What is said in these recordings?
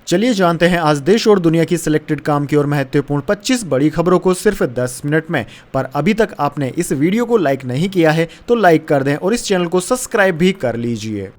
चलिए जानते हैं आज देश और दुनिया की सिलेक्टेड काम की और महत्वपूर्ण 25 बड़ी खबरों को सिर्फ 10 मिनट में। पर अभी तक आपने इस वीडियो को लाइक नहीं किया है तो लाइक कर दें और इस चैनल को सब्सक्राइब भी कर लीजिए।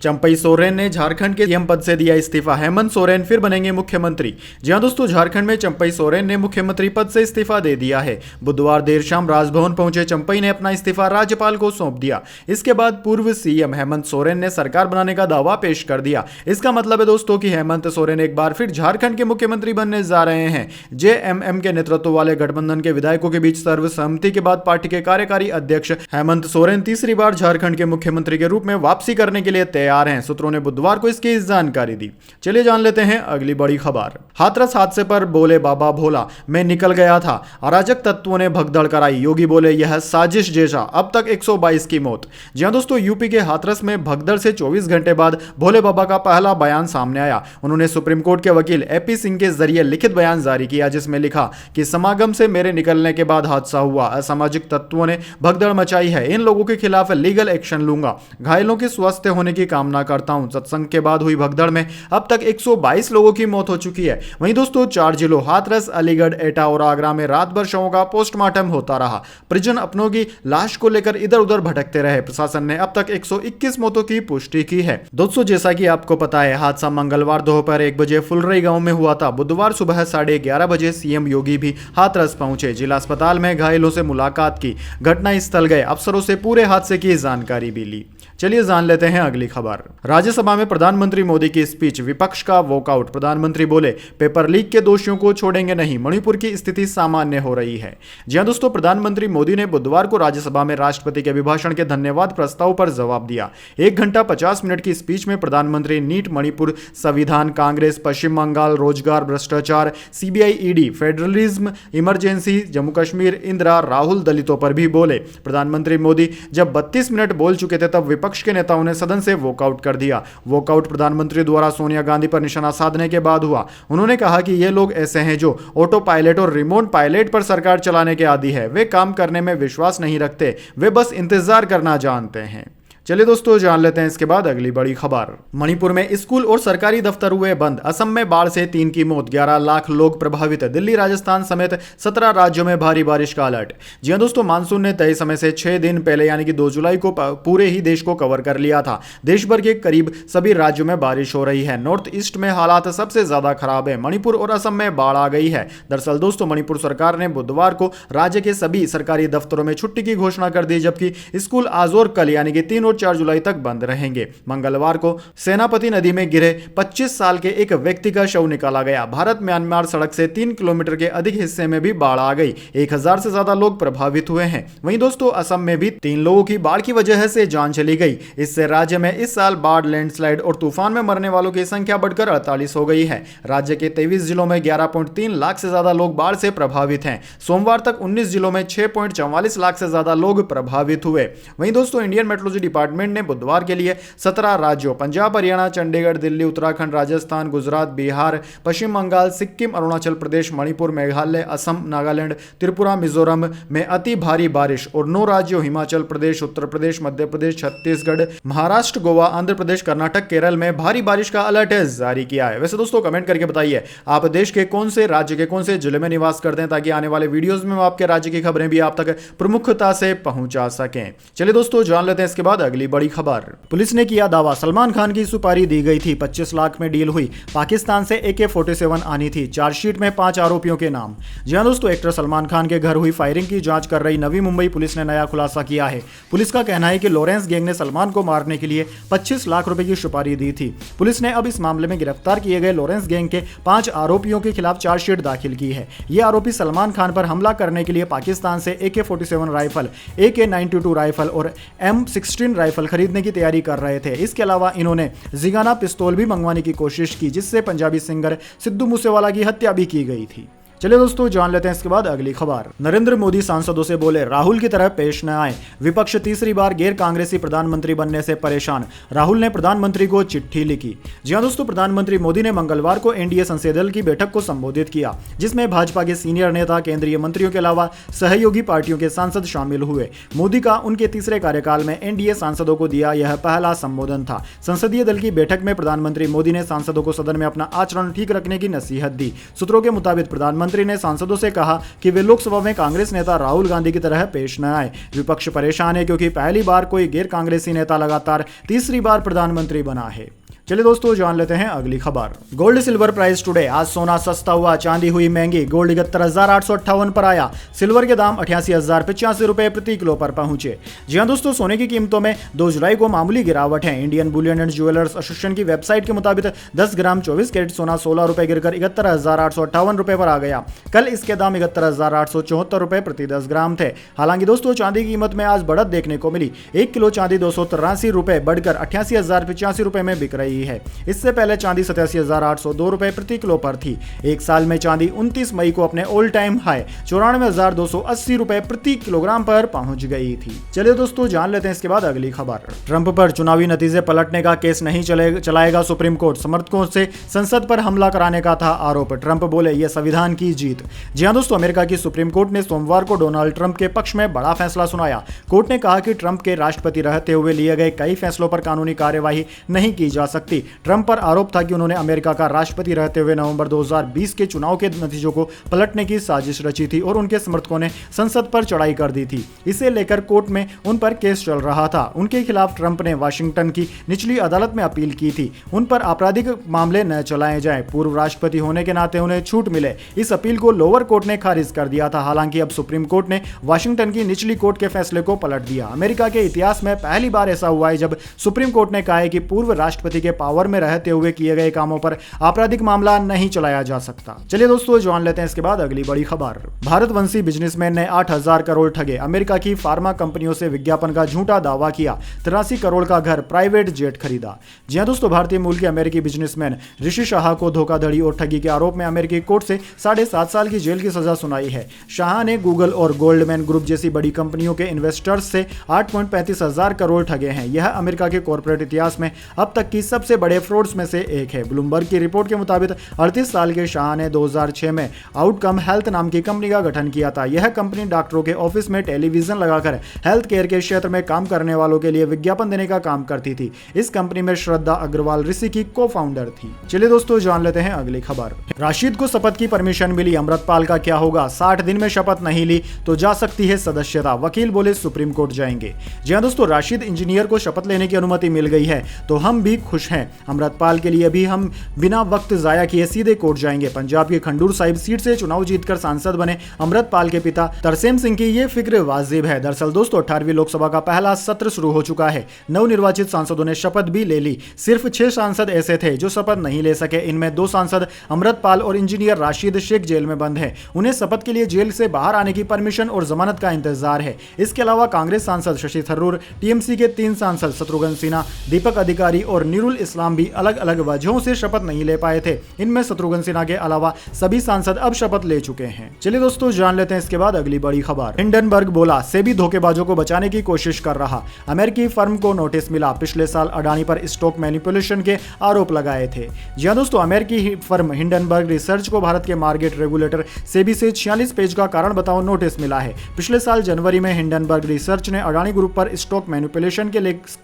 चंपई सोरेन ने झारखंड के सीएम पद से दिया इस्तीफा, हेमंत सोरेन फिर बनेंगे मुख्यमंत्री। जी हां दोस्तों, झारखंड में चंपई सोरेन ने मुख्यमंत्री पद से इस्तीफा दे दिया है। बुधवार देर शाम राजभवन पहुंचे चंपई ने अपना इस्तीफा राज्यपाल को सौंप दिया। इसके बाद पूर्व सीएम हेमंत सोरेन ने सरकार बनाने का दावा पेश कर दिया। इसका मतलब है दोस्तों कि हेमंत सोरेन एक बार फिर झारखंड के मुख्यमंत्री बनने जा रहे हैं। जेएमएम के नेतृत्व वाले गठबंधन के विधायकों के बीच सर्वसम्मति के बाद पार्टी के कार्यकारी अध्यक्ष हेमंत सोरेन तीसरी बार झारखंड के मुख्यमंत्री के रूप में वापसी करने के लिए तैयार हैं। सूत्रों ने बुधवार को इसकी जानकारी दी। चलिए जान लेते हैं अगली बड़ी खबर। हाथरस हादसे पर बोले बाबा भोला, मैं निकल गया था, अराजक तत्वों ने भगदड़ कराई। योगी बोले यह साजिश जैसा, अब तक 122 की मौत। जी हां दोस्तों, यूपी के हाथरस में भगदड़ से 24 घंटे बाद भोले बाबा का पहला बयान सामने आया। उन्होंने सुप्रीम कोर्ट के वकील एपी सिंह के जरिए लिखित बयान जारी किया, जिसमें लिखा कि समागम से मेरे निकलने के बाद हादसा हुआ, असामाजिक तत्वों ने भगदड़ मचाई है, इन लोगों के खिलाफ लीगल एक्शन लूंगा, घायलों के स्वस्थ होने की कामना करता हूं। सत्संग के बाद हुई भगदड़ में अब तक 122 लोगों की मौत हो चुकी है। वहीं दोस्तों 4 जिलों हाथरस, अलीगढ़, एटा और आगरा में रात भर शवों का पोस्टमार्टम होता रहा। परिजन अपनों की लाश को लेकर इधर उधर भटकते रहे। प्रशासन ने अब तक 121 मौतों की पुष्टि की है। दोस्तों जैसा कि आपको पता है, हादसा मंगलवार दोपहर 1 बजे फुलरई गांव में हुआ था। बुधवार सुबह 11:30 बजे सीएम योगी भी हाथरस पहुंचे। जिला अस्पताल में घायलों से मुलाकात की, घटनास्थल गए, अफसरों से पूरे हादसे की जानकारी भी ली। चलिए जान लेते हैं अगली खबर। राज्यसभा में प्रधानमंत्री मोदी की स्पीच, विपक्ष का वॉकआउट। प्रधानमंत्री बोले पेपर लीक के दोषियों को छोड़ेंगे नहीं, मणिपुर की स्थिति सामान्य हो रही है। जी हां दोस्तों, प्रधानमंत्री मोदी ने बुधवार को राज्यसभा में राष्ट्रपति के अभिभाषण के धन्यवाद प्रस्ताव पर जवाब दिया। 1 घंटा 50 मिनट की स्पीच में प्रधानमंत्री नीट, मणिपुर, संविधान, कांग्रेस, पश्चिम बंगाल, रोजगार, भ्रष्टाचार, CBI, ED, federalism, emergency, Jammu Kashmir, Indira, Rahul, दलितों पर भी बोले। प्रधानमंत्री मोदी जब 32 मिनट बोल चुके थे तब विपक्ष के नेताओं ने सदन से वॉकआउट कर दिया। वॉकआउट प्रधानमंत्री द्वारा सोनिया गांधी पर निशाना साधने के बाद हुआ। उन्होंने कहा कि ये लोग ऐसे हैं जो ऑटो पायलट और रिमोट पायलट पर सरकार चलाने के आदी है। वे काम करने में विश्वास नहीं रखते, वे बस इंतजार करना जानते हैं। चलिए दोस्तों जान लेते हैं इसके बाद अगली बड़ी खबर। मणिपुर में स्कूल और सरकारी दफ्तर हुए बंद। असम में बाढ़ से 3 की मौत, 11 लाख लोग प्रभावित। दिल्ली, राजस्थान समेत 17 राज्यों में भारी बारिश का अलर्ट। जी हां दोस्तों, मानसून ने तय समय से 6 दिन पहले यानी कि 2 जुलाई को पूरे ही देश को कवर कर लिया था। देश भर के करीब सभी राज्यों में बारिश हो रही है। नॉर्थ ईस्ट में हालात सबसे ज्यादा खराब है। मणिपुर और असम में बाढ़ आ गई है। दरअसल दोस्तों, मणिपुर सरकार ने बुधवार को राज्य के सभी सरकारी दफ्तरों में छुट्टी की घोषणा कर दी, जबकि स्कूल आज और कल यानी कि 3 और 4 जुलाई तक बंद रहेंगे। मंगलवार को सेनापति नदी में गिरे 25 साल के एक व्यक्ति का शव निकाला गया। भारत म्यांमार सड़क से 3 किलोमीटर के अधिक हिस्से में भी बाढ़ आ गई। 1000 से ज्यादा लोग प्रभावित हुए हैं। वहीं दोस्तों असम में भी 3 लोगों की बाढ़ की वजह से जान चली गई। इससे राज्य में इस साल बाढ़, लैंडस्लाइड और तूफान में मरने वालों की संख्या बढ़कर 48 हो गई है। राज्य के 23 जिलों में 11.3 लाख से ज्यादा लोग बाढ़ से प्रभावित हैं। सोमवार तक 19 जिलों में 6.44 लाख से ज्यादा लोग प्रभावित हुए। वहीं दोस्तों इंडियन मेट्रोलॉजी डिपार्टमेंट ने बुधवार के लिए 17 राज्यों पंजाब, हरियाणा, चंडीगढ़, दिल्ली, उत्तराखंड, राजस्थान, गुजरात, बिहार, पश्चिम बंगाल, सिक्किम, अरुणाचल प्रदेश, मणिपुर, मेघालय, असम, नागालैंड, त्रिपुरा, मिजोरम में अति भारी बारिश और 9 राज्यों हिमाचल प्रदेश, उत्तर प्रदेश, मध्य प्रदेश, छत्तीसगढ़, महाराष्ट्र, गोवा, आंध्र प्रदेश, कर्नाटक, केरल में भारी बारिश का अलर्ट जारी किया है। वैसे दोस्तों कमेंट करके बताइए आप देश के कौन से राज्य के कौन से जिले में निवास करते हैं, ताकि आने वाले वीडियोस में आपके राज्य की खबरें भी आप तक प्रमुखता से पहुंचा सकें। चलिए दोस्तों जान लेते हैं इसके बाद अगली बड़ी खबर। पुलिस ने किया दावा, सलमान खान की सुपारी दी गई थी, 25 लाख में डील हुई। पाकिस्तान से AK-47 आनी थी। चार्जशीट में 5 आरोपियों के नाम। जी हां दोस्तों, एक्टर सलमान खान के घर हुई फायरिंग की जांच कर रही नवी मुंबई पुलिस ने नया खुलासा किया है। पुलिस का कहना है कि लॉरेंस गैंग ने सलमान को मारने के लिए 25 लाख रुपए की सुपारी दी थी। पुलिस ने अब इस मामले में गिरफ्तार किए गए लॉरेंस गैंग के 5 आरोपियों के खिलाफ चार्जशीट दाखिल की है। ये आरोपी सलमान खान पर हमला करने के लिए पाकिस्तान से AK-47 राइफल, AK-92 राइफल और M16 राइफल खरीदने की तैयारी कर रहे थे। इसके अलावा इन्होंने जिगाना पिस्तौल भी मंगवाने की कोशिश की, जिससे पंजाबी सिंगर सिद्धू मूसेवाला की हत्या भी की गई थी। चलिए दोस्तों जान लेते हैं इसके बाद अगली खबर। नरेंद्र मोदी सांसदों से बोले राहुल की तरह पेश न आए, विपक्ष तीसरी बार गैर कांग्रेसी प्रधानमंत्री बनने से परेशान, राहुल ने प्रधानमंत्री को चिट्ठी लिखी। जी हां दोस्तों, प्रधानमंत्री मोदी ने मंगलवार को एनडीए संसदीय दल की बैठक को संबोधित किया, जिसमें भाजपा के सीनियर नेता, केंद्रीय मंत्रियों के अलावा सहयोगी पार्टियों के सांसद शामिल हुए। मोदी का उनके तीसरे कार्यकाल में एनडीए सांसदों को दिया यह पहला संबोधन था। संसदीय दल की बैठक में प्रधानमंत्री मोदी ने सांसदों को सदन में अपना आचरण ठीक रखने की नसीहत दी। सूत्रों के मुताबिक प्रधानमंत्री ने सांसदों से कहा कि वे लोकसभा में कांग्रेस नेता राहुल गांधी की तरह पेश न आए। विपक्ष परेशान है क्योंकि पहली बार कोई गैर कांग्रेसी नेता लगातार तीसरी बार प्रधानमंत्री बना है। चलिए दोस्तों जान लेते हैं अगली खबर। Gold silver price today. आज सोना सस्ता हुआ, चांदी हुई महंगी। गोल्ड 71,858 पर आया, सिल्वर के दाम 88,085 रुपए प्रति किलो पर पहुंचे। जी हां दोस्तों, सोने की कीमतों में 2 जुलाई को मामूली गिरावट है। Indian Boolean and jewellers association की वेबसाइट के मुताबिक 10 ग्राम 24 कैरेट सोना 16 रुपए गिरकर 71,858 रुपए पर आ गया। कल इसके दाम 71,874 रुपए प्रति 10 ग्राम थे। हालांकि दोस्तों चांदी की कीमत में आज बढ़त देखने को मिली। 1 किलो चांदी 283 रुपए बढ़कर 88,085 रुपए में बिक रही है। इससे पहले चांदी 87,802 रुपए प्रति किलो पर थी। एक साल में चांदी 29 मई को अपने ऑल टाइम हाई 94,280 रुपए प्रति किलोग्राम पर पहुंच गई थी। चलिए दोस्तों जान लेते हैं इसके बाद अगली खबर। ट्रंप पर चुनावी नतीजे पलटने का केस नहीं चलाएगा सुप्रीम कोर्ट, समर्थकों से संसद पर हमला कराने का था आरोप। ट्रंप बोले यह संविधान की जीत। जी हां दोस्तों, अमेरिका की सुप्रीम कोर्ट ने सोमवार को डोनाल्ड ट्रंप के पक्ष में बड़ा फैसला सुनाया। कोर्ट ने कहा कि ट्रंप के राष्ट्रपति रहते हुए लिए गए कई फैसलों पर कानूनी कार्यवाही नहीं की जा सकती। ट्रंप पर आरोप था कि उन्होंने अमेरिका का राष्ट्रपति रहते हुए नवंबर 2020 के चुनाव के नतीजों को पलटने की साजिश रची थी और उनके समर्थकों ने संसद पर चढ़ाई कर दी थी। इसे लेकर कोर्ट में उन पर केस चल रहा था। उनके खिलाफ ट्रंप ने वाशिंगटन की निचली अदालत में अपील की थी, उन पर आपराधिक मामले न चलाए जाएं। पूर्व राष्ट्रपति होने के नाते उन्हें छूट मिले। इस अपील को लोअर कोर्ट ने खारिज कर दिया था। हालांकि अब सुप्रीम कोर्ट ने वाशिंगटन की निचली कोर्ट के फैसले को पलट दिया। अमेरिका के इतिहास में पहली बार ऐसा हुआ है जब सुप्रीम कोर्ट ने कहा है कि पूर्व राष्ट्रपति के पावर में रहते हुए किए गए कामों पर आपराधिक मामला नहीं चलाया जा सकता। चलिए दोस्तों जान लेते हैं इसके बाद अगली बड़ी खबर। भारतवंशी बिजनेसमैन ने 8,000 करोड़ ठगे, अमेरिका की फार्मा कंपनियों से विज्ञापन का झूठा दावा किया, 83 करोड़ का घर, प्राइवेट जेट खरीदा। जी हां दोस्तों, भारतीय मूल के अमेरिकी बिजनेसमैन ऋषि शाह को धोखाधड़ी और ठगी के आरोप में अमेरिकी कोर्ट से 7.5 साल की जेल की सजा सुनाई है। शाह ने गूगल और गोल्डमैन ग्रुप जैसी बड़ी कंपनियों के इन्वेस्टर्स से 8.35 हजार करोड़ ठगे हैं। यह अमेरिका के कॉर्पोरेट इतिहास में अब तक की सबसे बड़े फ्रॉड्स में से एक है। ब्लूमबर्ग की रिपोर्ट के मुताबिक 38 साल के शाह ने 2006 में आउटकम हेल्थ नाम की कंपनी का गठन किया था। यह कंपनी डॉक्टरों के ऑफिस में टेलीविजन लगाकर हेल्थ केयर के क्षेत्र में काम करने वालों के लिए विज्ञापन देने का काम करती थी। इस कंपनी में श्रद्धा अग्रवाल ऋषि की को फाउंडर थी। चलिए दोस्तों जान लेते हैं अगली खबर। राशिद को शपथ की परमिशन मिली, अमृतपाल का क्या होगा? 60 दिन में शपथ नहीं ली तो जा सकती है सदस्यता, वकील बोले सुप्रीम कोर्ट जाएंगे। जी हां दोस्तों, राशिद इंजीनियर को शपथ लेने की अनुमति मिल गई है तो हम भी खुश हैं। अमृतपाल के लिए भी हम बिना वक्त जाया किए सीधे कोर्ट जाएंगे। पंजाब की खंडूर साहिब सीट से चुनाव जीतकर सांसद बने अमृतपाल के पिता तरसेम सिंह की ये फिक्र वाजिब है। दरअसल दोस्तों 18वीं लोकसभा का पहला सत्र शुरू हो चुका है। नवनिर्वाचित सांसदों ने शपथ भी ले ली। सिर्फ 6 सांसद ऐसे थे जो शपथ नहीं ले सके। इनमें 2 सांसद अमृतपाल और इंजीनियर राशिद शेख जेल में बंद है। उन्हें शपथ के लिए जेल से बाहर आने की परमिशन और जमानत का इंतजार है। इसके अलावा कांग्रेस सांसद शशि थरूर, टीएमसी के 3 सांसद शत्रुघ्न सिन्हा, दीपक अधिकारी और नीरुल इस्लाम भी अलग अलग वजहों से शपथ नहीं ले पाए थे। इनमें शत्रुघ्न सिन्हा के अलावा सभी सांसद अब शपथ ले चुके हैं। चलिए दोस्तों जान लेते हैं इसके बाद अगली बड़ी खबर। हिंडनबर्ग बोला सेबी धोखेबाजों को बचाने की कोशिश कर रहा, अमेरिकी फर्म को नोटिस मिला, पिछले साल अडानी पर स्टॉक मैनिपुलेशन के आरोप लगाए थे। जी हां दोस्तों, अमेरिकी फर्म हिंडनबर्ग रिसर्च को भारत के मार्केट रेगुलेटर सेबी से 46 पेज का कारण बताओ नोटिस मिला है। पिछले साल जनवरी में हिंडनबर्ग रिसर्च ने अडानी ग्रुप पर स्टॉक मैनिपुलेशन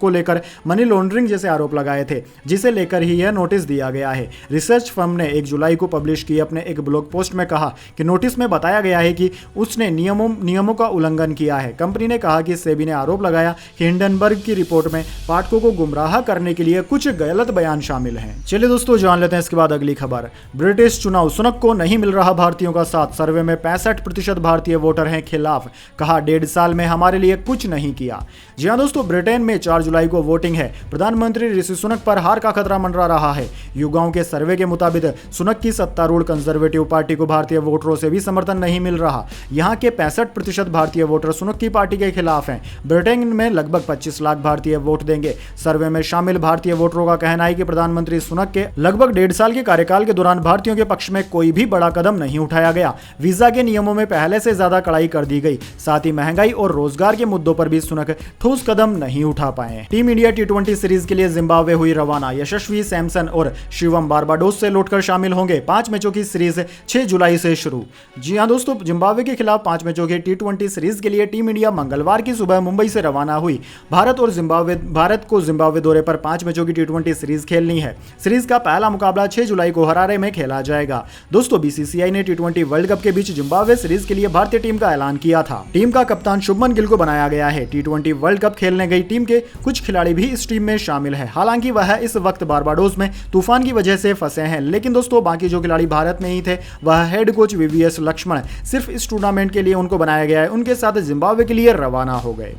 को लेकर मनी लॉन्ड्रिंग जैसे आरोप लगाए थे, जिसे लेकर ही यह नोटिस दिया गया है। रिसर्च फर्म ने 1 जुलाई को पब्लिश किए अपने एक ब्लॉग पोस्ट में कहा कि नोटिस में बताया गया है कि उसने नियमों का उल्लंघन किया है। कंपनी ने कहा कि सेबी ने आरोप लगाया कि हिंडनबर्ग की रिपोर्ट में पाठकों को गुमराह करने के लिए कुछ गलत बयान शामिल हैं। चलिए दोस्तों जान लेते हैं इसके बाद अगली खबर। ब्रिटिश चुनाव, सुनक को नहीं मिल रहा भारतीयों का साथ, सर्वे में 65% भारतीय वोटर हैं खिलाफ, कहा 1.5 साल में हमारे लिए कुछ नहीं किया। जी हां दोस्तों, ब्रिटेन में 4 जुलाई को वोटिंग है। प्रधानमंत्री ऋषि सुनक पर बार हार का खतरा मंडरा रहा है। युगाओं के सर्वे के मुताबिक सुनक की सत्तारूढ़ कंजर्वेटिव पार्टी को भारतीय वोटरों से भी समर्थन नहीं मिल रहा। यहाँ के 65% भारतीय वोटर सुनक की पार्टी के खिलाफ हैं। ब्रिटेन में लगभग 25 लाख भारतीय वोट देंगे। सर्वे में शामिल भारतीय वोटरों का कहना है कि प्रधानमंत्री सुनक के लगभग 1.5 साल के कार्यकाल के दौरान भारतीयों के पक्ष में कोई भी बड़ा कदम नहीं उठाया गया। वीजा के नियमों में पहले से ज्यादा कड़ाई कर दी गई। साथ ही महंगाई और रोजगार के मुद्दों पर भी सुनक ठोस कदम नहीं उठा पाए। टीम इंडिया टी20 सीरीज के लिए जिम्बाब्वे हुई रवाना। यशस्वी सैमसन और शिवम बारबाडोस से लौटकर शामिल होंगे। 5 मैचों की सीरीज 6 जुलाई से शुरू। जी हां दोस्तों, जिम्बाब्वे के खिलाफ 5 मैचों की टी20 सीरीज के लिए टीम इंडिया मंगलवार की सुबह मुंबई से रवाना हुई। भारत को जिम्बाब्वे दौरे पर 5 मैचों की टी20 सीरीज खेलनी है। सीरीज का पहला मुकाबला 6 जुलाई को हरारे में खेला जाएगा। दोस्तों, बीसीसीआई ने टी20 वर्ल्ड कप के बीच जिम्बाब्वे सीरीज के लिए भारतीय टीम का ऐलान किया था। टीम का कप्तान शुभमन गिल को बनाया गया है। टी20 वर्ल्ड कप खेलने गई टीम के कुछ खिलाड़ी भी इस टीम में शामिल है। हालांकि वह इस वक्त बारबाडोस में तूफान की वजह से फंसे हैं, लेकिन दोस्तों बाकी जो खिलाड़ी भारत में ही थे वह हेड कोच वीवीएस लक्ष्मण सिर्फ इस टूर्नामेंट के लिए उनको बनाया गया है, उनके साथ जिम्बाब्वे के लिए रवाना हो गए।